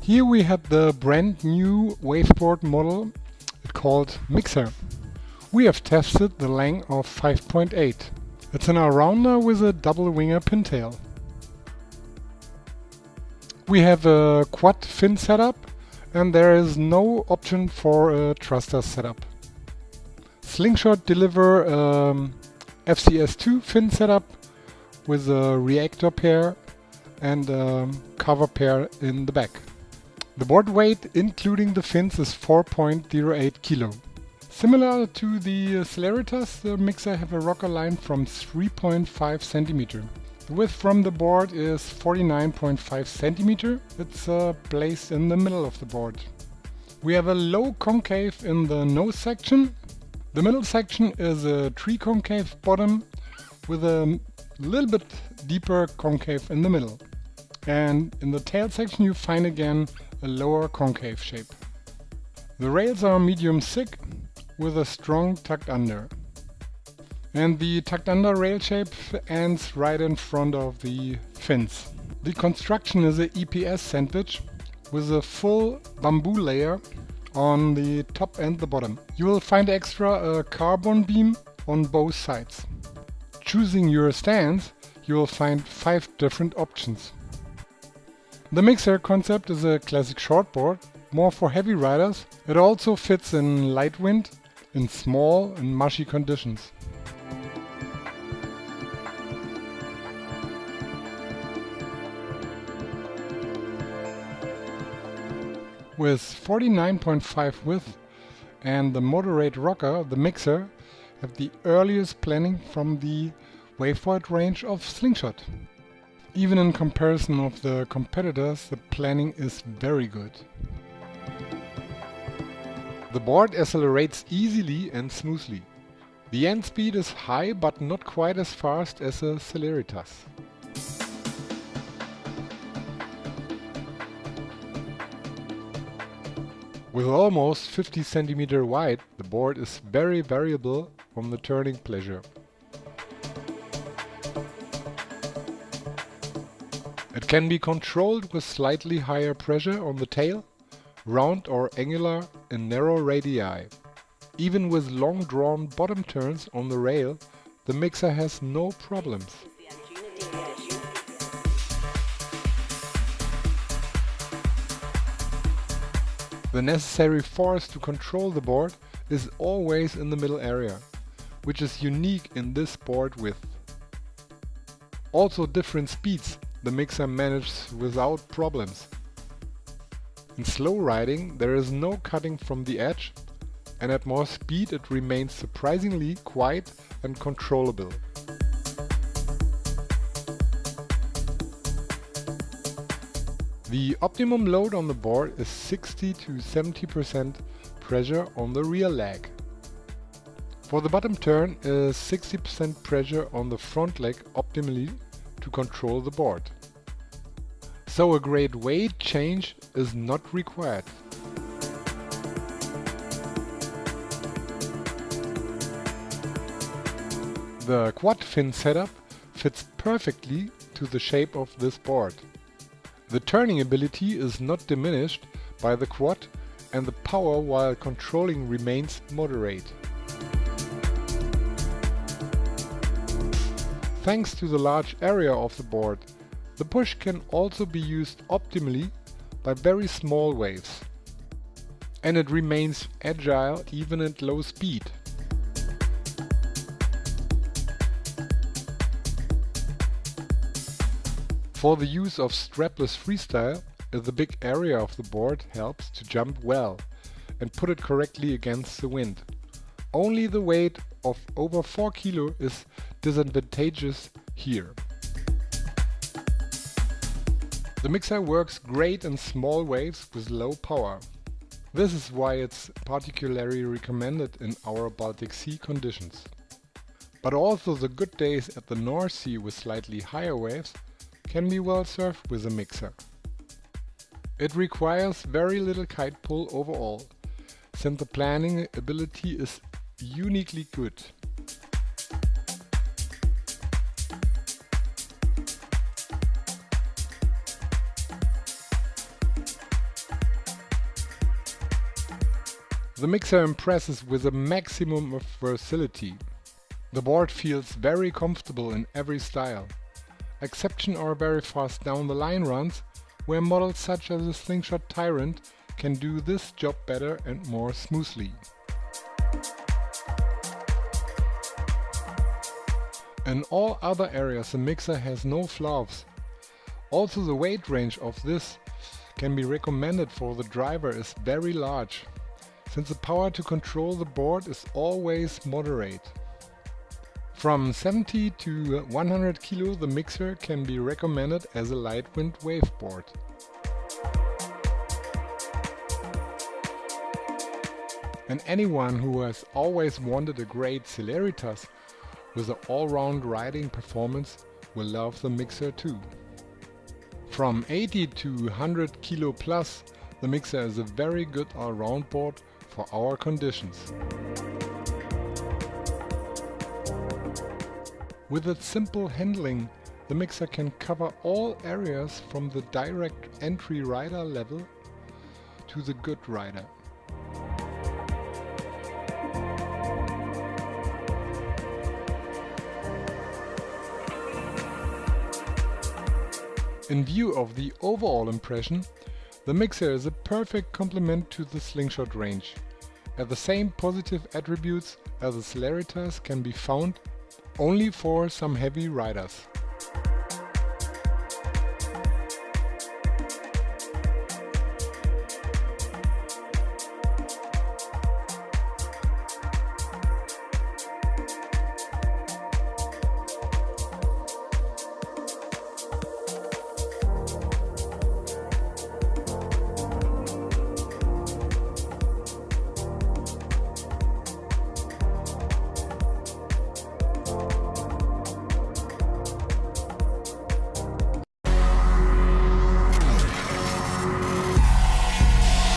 Here we have the brand new waveboard model called Mixer. We have tested the length of 5.8. It's an allrounder with a double winger pintail. We have a quad fin setup and there is no option for a thruster setup. Slingshot deliver FCS2 fin setup with a reactor pair and a cover pair in the back. The board weight including the fins is 4.08 kilo. Similar to the Celeritas, the Mixer have a rocker line from 3.5 centimeter. The width from the board is 49.5 centimeter. It's placed in the middle of the board. We have a low concave in the nose section. The middle section is a concave bottom with a little bit deeper concave in the middle. And in the tail section you find again a lower concave shape. The rails are medium thick with a strong tucked under. And the tucked under rail shape ends right in front of the fins. The construction is a EPS sandwich with a full bamboo layer on the top and the bottom. You will find extra a carbon beam on both sides. Choosing your stance, you will find 5 different options. The Mixer concept is a classic shortboard, more for heavy riders. It also fits in light wind, in small and mushy conditions. With 49.5 width and the moderate rocker, the Mixer have the earliest planning from the waveboard range of Slingshot. Even in comparison of the competitors, the planning is very good. The board accelerates easily and smoothly. The end speed is high but not quite as fast as a Celeritas. With almost 50 cm wide, the board is very variable on the turning pleasure. It can be controlled with slightly higher pressure on the tail, round or angular in narrow radii. Even with long drawn bottom turns on the rail, the Mixer has no problems. The necessary force to control the board is always in the middle area, which is unique in this board width. Also different speeds the Mixer manages without problems. In slow riding there is no cutting from the edge, and at more speed it remains surprisingly quiet and controllable. The optimum load on the board is 60 to 70% pressure on the rear leg. For the bottom turn is 60% pressure on the front leg optimally to control the board. So a great weight change is not required. The quad fin setup fits perfectly to the shape of this board. The turning ability is not diminished by the quad and the power while controlling remains moderate. Thanks to the large area of the board, the push can also be used optimally by very small waves. And it remains agile even at low speed. For the use of strapless freestyle, the big area of the board helps to jump well and put it correctly against the wind. Only the weight of over 4 kilo is disadvantageous here. The Mixer works great in small waves with low power. This is why it's particularly recommended in our Baltic Sea conditions. But also the good days at the North Sea with slightly higher waves can be well served with a Mixer. It requires very little kite pull overall, since the planning ability is uniquely good. The mixer impresses with a maximum of versatility. The board feels very comfortable in every style. Exceptions are very fast down the line runs, where models such as the Slingshot Tyrant can do this job better and more smoothly. In all other areas the mixer has no flaws. Also the weight range of this can be recommended for the driver is very large, since the power to control the board is always moderate. From 70 to 100 kilo the mixer can be recommended as a light wind wave board. And anyone who has always wanted a great Celeritas with an all-round riding performance will love the mixer too. From 80 to 100 kilo plus, the mixer is a very good all-round board for our conditions. With its simple handling, the mixer can cover all areas from the direct entry rider level to the good rider. In view of the overall impression, the mixer is a perfect complement to the Slingshot range, as the same positive attributes as the Celeritas can be found only for some heavy riders.